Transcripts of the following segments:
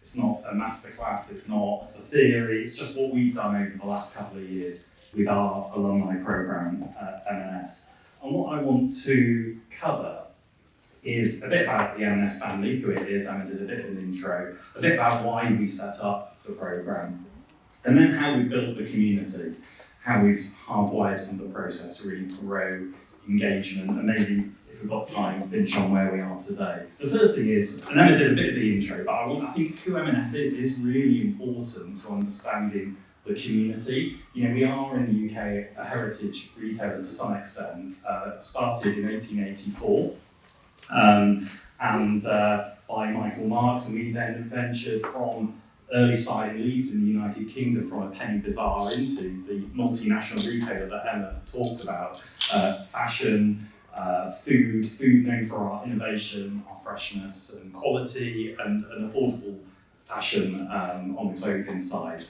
It's not a masterclass, it's not a theory, it's just what we've done over the last couple of years with our alumni program at M&S. And what I want to cover is a bit about the M&S family, who it is, and I did a bit of an intro, a bit about why we set up the program, and then how we built the community, how we've hardwired some of the process to really grow engagement, and maybe, if we've got time, finish on where we are today. The first thing is, and Emma did a bit of the intro, but I think who M&S is really important to understanding the community. You know, we are in the UK a heritage retailer to some extent, started in 1884, by Michael Marks, and we then ventured from early style in Leeds in the United Kingdom, from a penny bazaar into the multinational retailer that Emma talked about. Fashion, food known for our innovation, our freshness and quality, and an affordable fashion on the clothing side.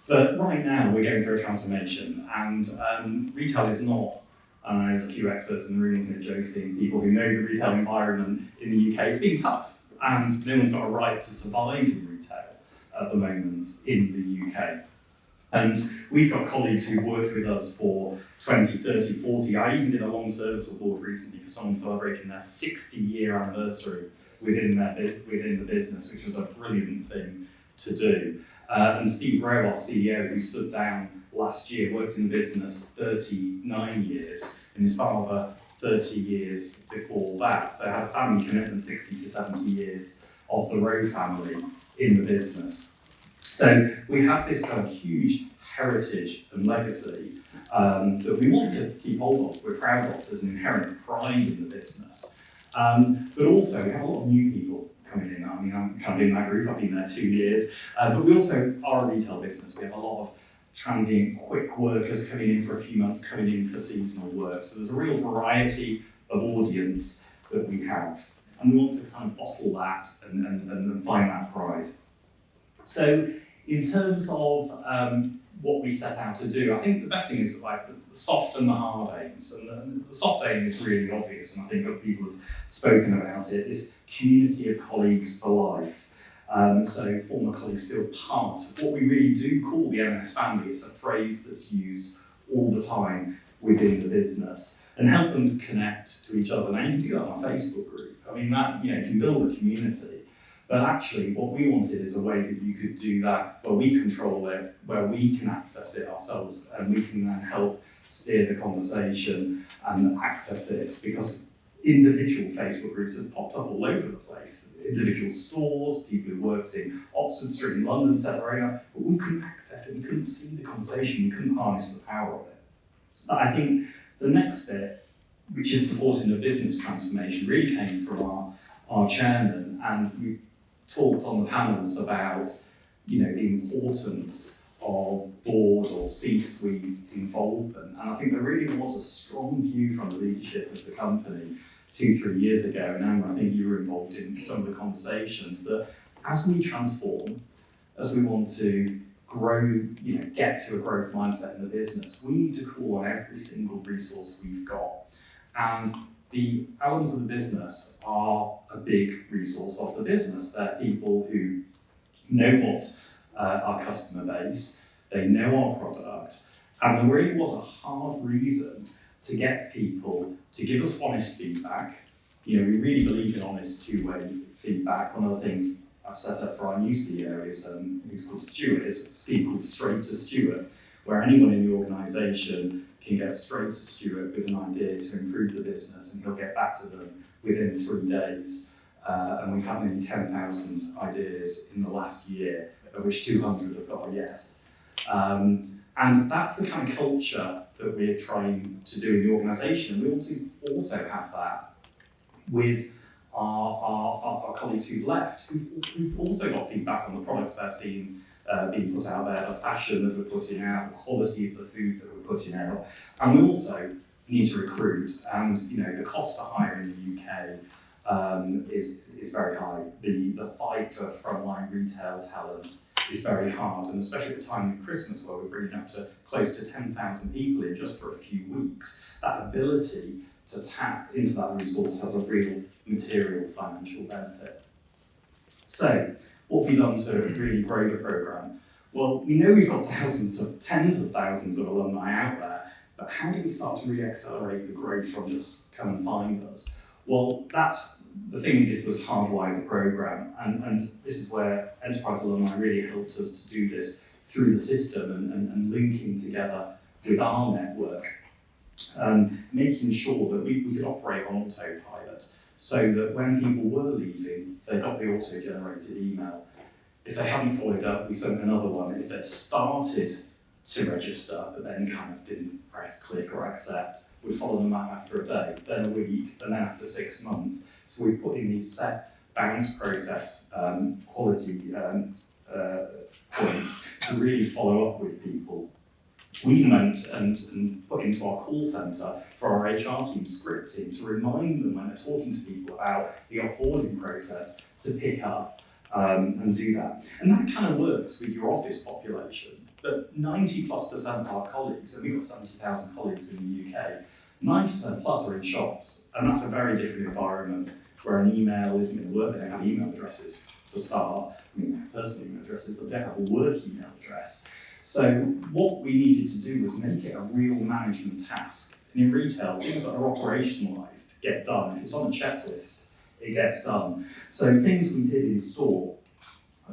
But right now we're going through a transformation, and retail is not, as a few experts in the room can joking, people who know the retail environment in the UK, it's been tough, and no one's got a right to survive in retail at the moment in the UK. And we've got colleagues who've worked with us for 20, 30, 40. I even did a long service award recently for someone celebrating their 60-year anniversary within the business, which was a brilliant thing to do. And Steve Rowe, our CEO, who stood down last year, worked in the business 39 years, and his father 30 years before that. So had a family commitment 60 to 70 years of the Rowe family in the business. So we have this kind of huge heritage and legacy that we want to keep hold of, we're proud of, there's an inherent pride in the business. But also we have a lot of new people coming in. I mean, I'm kind of in that group, I've been there 2 years, but we also are a retail business. We have a lot of transient quick workers coming in for a few months, coming in for seasonal work. So there's a real variety of audience that we have. And we want to kind of bottle that and find that pride. So in terms of what we set out to do, I think the best thing is like the soft and the hard aims. And the soft aim is really obvious, and I think other people have spoken about it, this community of colleagues for life. So former colleagues feel part of what we really do call the M&S family. It's a phrase that's used all the time within the business, and help them connect to each other. Now you can do that on a Facebook group. I mean, that, you know, can build a community. But actually, what we wanted is a way that you could do that where we control it, where we can access it ourselves, and we can then help steer the conversation and access it, because individual Facebook groups have popped up all over the place. Individual stores, people who worked in Oxford Street in London set their own up, but we couldn't access it, we couldn't see the conversation, we couldn't harness the power of it. But I think the next bit, which is supporting the business transformation, really came from our chairman, and we've talked on the panels about, you know, the importance of board or C-suite involvement. And I think there really was a strong view from the leadership of the company 2-3 years ago, and Amber, I think you were involved in some of the conversations, that as we transform, as we want to grow, you know, get to a growth mindset in the business, we need to call on every single resource we've got. And the elements of the business are a big resource of the business. They're people who know what's our customer base, they know our product, and there really was a hard reason to get people to give us honest feedback. You know, we really believe in honest two-way feedback. One of the things I've set up for our new CEO who's called Stuart, is Steve called Straight to Stuart, where anyone in the organisation can get straight to Stuart with an idea to improve the business, and he'll get back to them within 3 days. And we've had nearly 10,000 ideas in the last year, of which 200 have got a yes. And that's the kind of culture that we're trying to do in the organisation. We want to also have that with our colleagues who've left, who've also got feedback on the products they're seeing being put out there, the fashion that we're putting out, the quality of the food that we're putting out. And we also need to recruit, and you know, the cost to hire in the UK is very high. The fight for frontline retail talent is very hard, and especially at the time of Christmas, where we're bringing up to close to 10,000 people in just for a few weeks, that ability to tap into that resource has a real material financial benefit. So, What have we done to really grow the programme? Well, we know we've got tens of thousands of alumni out there, but how do we start to really accelerate the growth from just come and find us? Well, that's the thing we did was hardwire the programme, and this is where Enterprise Alumni really helped us to do this through the system and linking together with our network, making sure that we could operate on autopilot so that when people were leaving, they got the auto-generated email. If they hadn't followed up, we sent another one. If they'd started to register, but then kind of didn't press click or accept, we'd follow them up after a day, then a week, and then after 6 months. So we put in these set bounce process quality points to really follow up with people. We went and put into our call centre for our HR team scripting to remind them when they're talking to people about the offboarding process to pick up and do that. And that kind of works with your office population. But 90+% of our colleagues, and we've got 70,000 colleagues in the UK, 90% plus are in shops, and that's a very different environment where an email isn't going to work. They don't have email addresses to start. I mean, they have personal email addresses, but they don't have a work email address. So what we needed to do was make it a real management task. And in retail, things that are operationalised get done. If it's on a checklist, it gets done. So things we did in store,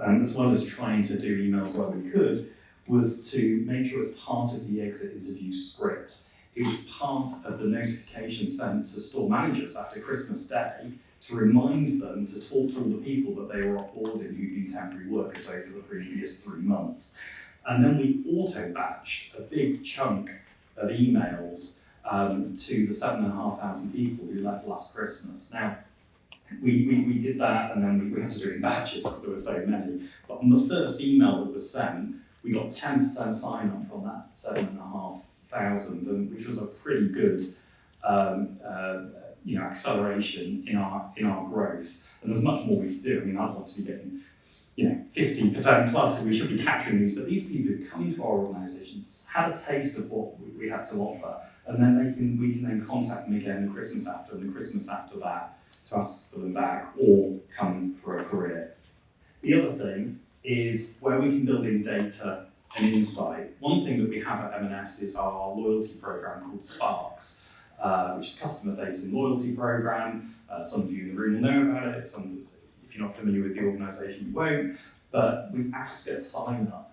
as well as trying to do emails where we could, was to make sure it's part of the exit interview script. It was part of the notification sent to store managers after Christmas Day to remind them to talk to all the people that they were offboarding who'd been temporary workers over the previous 3 months. And then we auto-batched a big chunk of emails to the 7,500 people who left last Christmas. Now, we did that, and then we had to do it in batches because there were so many. But on the first email that was sent, we got 10% sign-up from that 7,500, which was a pretty good acceleration in our growth. And there's much more we could do. I mean, I'd love to be getting 50% plus, so we should be capturing these. But these people who've come into our organisations had a taste of what we had to offer, and then we can then contact them again the Christmas after and the Christmas after that to ask for them back or come for a career. The other thing is where we can build in data and insight. One thing that we have at M&S is our loyalty program called Sparks, which is a customer-facing loyalty program. Some of you in the room will know about it. If you're not familiar with the organisation, you won't. But we ask at sign-up,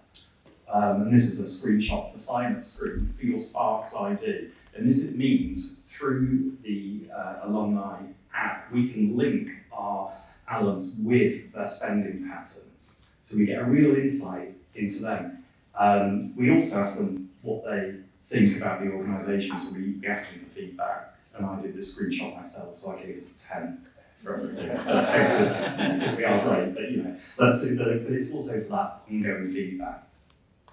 and this is a screenshot of the sign-up screen for your Sparks ID. And this means through the alumni app, we can link our alums with their spending pattern. So we get a real insight into them. We also ask them what they think about the organisation, so we asked them for feedback, and I did this screenshot myself, so I gave us a 10 for everything. Because we are great, but it's also for that ongoing feedback.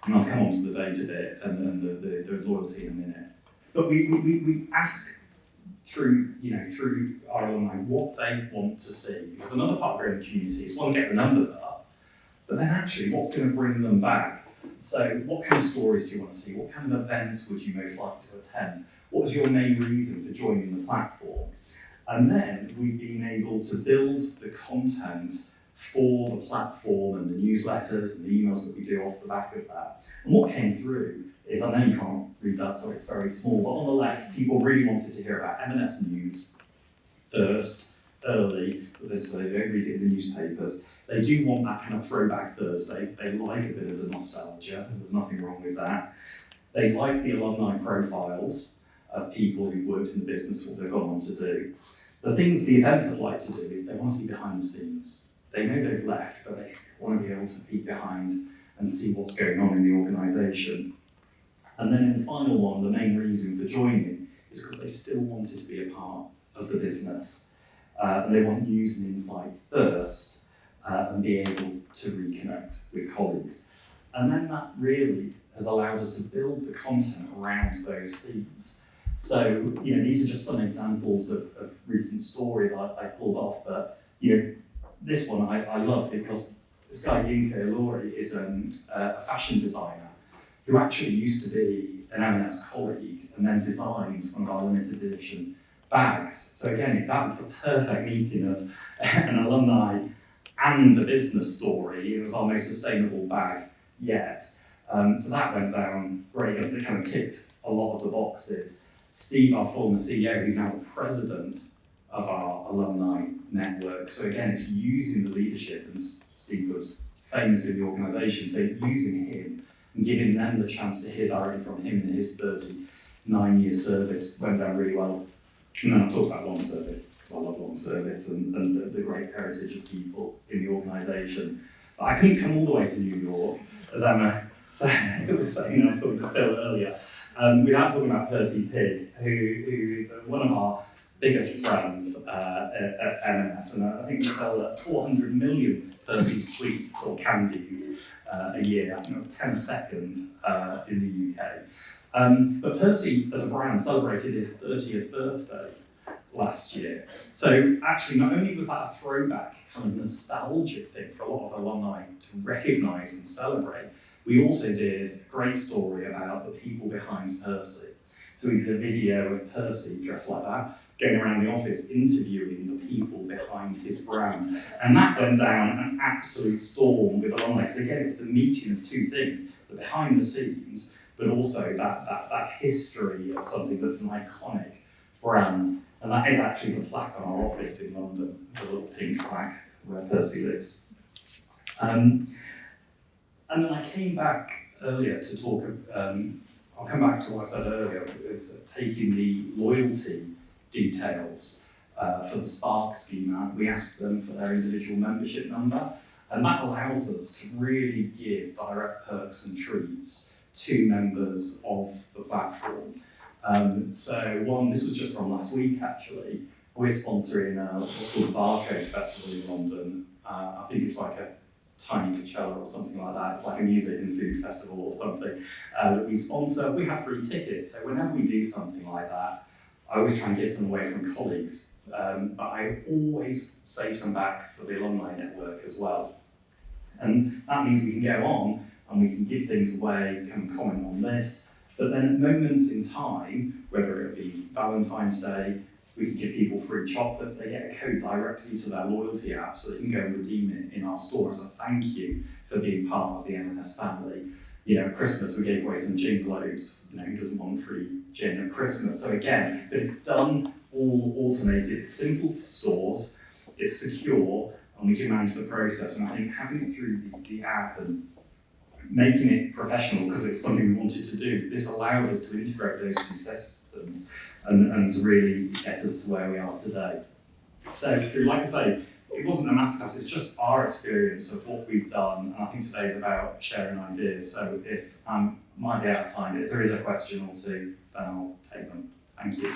And I'll come on to the data bit and the loyalty in a minute. But we ask through our alumni what they want to see, because another part of growing the community is one, get the numbers up, but then actually what's going to bring them back. So what kind of stories do you want to see? What kind of events would you most like to attend? What was your main reason for joining the platform? And then we've been able to build the content for the platform and the newsletters and the emails that we do off the back of that. And what came through is, I know you can't read that, so it's very small, but on the left, people really wanted to hear about M&S news first, early, so they don't read it in the newspapers. They do want that kind of throwback Thursday. They like a bit of the nostalgia. There's nothing wrong with that. They like the alumni profiles of people who've worked in the business or they've gone on to do. The events they'd like to do is they want to see behind the scenes. They know they've left, but they want to be able to peek behind and see what's going on in the organisation. And then in the final one, the main reason for joining is because they still wanted to be a part of the business. And they want news and insight first, and be able to reconnect with colleagues. And then that really has allowed us to build the content around those themes. So, these are just some examples of recent stories I pulled off, but, this one I love because this guy, Yinka Ilori, is a fashion designer who actually used to be an M&S colleague and then designed one of our limited edition bags. So again, that was the perfect meeting of an alumni and a business story. It was our most sustainable bag yet. So that went down great guns. It kind of ticked a lot of the boxes. Steve, our former CEO, who's now the president of our alumni network. So again, it's using the leadership, and Steve was famous in the organisation, so using him and giving them the chance to hear directly from him in his 39-year service went down really well. And then I've talked about long service, because I love long service and the great heritage of people in the organisation. But I couldn't come all the way to New York, as Emma was saying, I was talking to Phil earlier, without talking about Percy Pig, who is one of our biggest brands at M&S, and I think we sell 400 million Percy sweets or candies a year. I think that's 10 a second in the UK. But Percy, as a brand, celebrated his 30th birthday last year. So actually, not only was that a throwback, kind of nostalgic thing for a lot of alumni to recognise and celebrate, we also did a great story about the people behind Percy. So we did a video of Percy dressed like that, going around the office interviewing the people behind his brand. And that went down an absolute storm with alumni. So again, it's the meeting of two things, the behind the scenes, but also that history of something that's an iconic brand. And that is actually the plaque on our office in London, the little pink plaque where Percy lives. And then I came back earlier to talk, I'll come back to what I said earlier, is taking the loyalty details for the Spark scheme. We asked them for their individual membership number, and that allows us to really give direct perks and treats to members of the platform. So this was just from last week actually. We're sponsoring what's called the Barcode Festival in London. I think it's like a tiny Coachella or something like that. It's like a music and food festival or something that we sponsor. We have free tickets, so whenever we do something like that, I always try and give some away from colleagues, but I always save some back for the alumni network as well. And that means we can go on and we can give things away, can comment on this, but then at moments in time, whether it be Valentine's Day, we can give people free chocolates. They get a code directly to their loyalty app so they can go and redeem it in our store as a thank you for being part of the M&S family. At Christmas we gave away some gin globes. Who doesn't want free gin at Christmas? So again, but it's done all automated. It's simple for stores, it's secure, and we can manage the process. And I think having it through the app and making it professional, because it's something we wanted to do, this allowed us to integrate those two systems and really get us to where we are today. So, like I say, it wasn't a masterclass, it's just our experience of what we've done, and I think today is about sharing ideas. So if I might be out of time, if there is a question or two, then I'll take them. Thank you.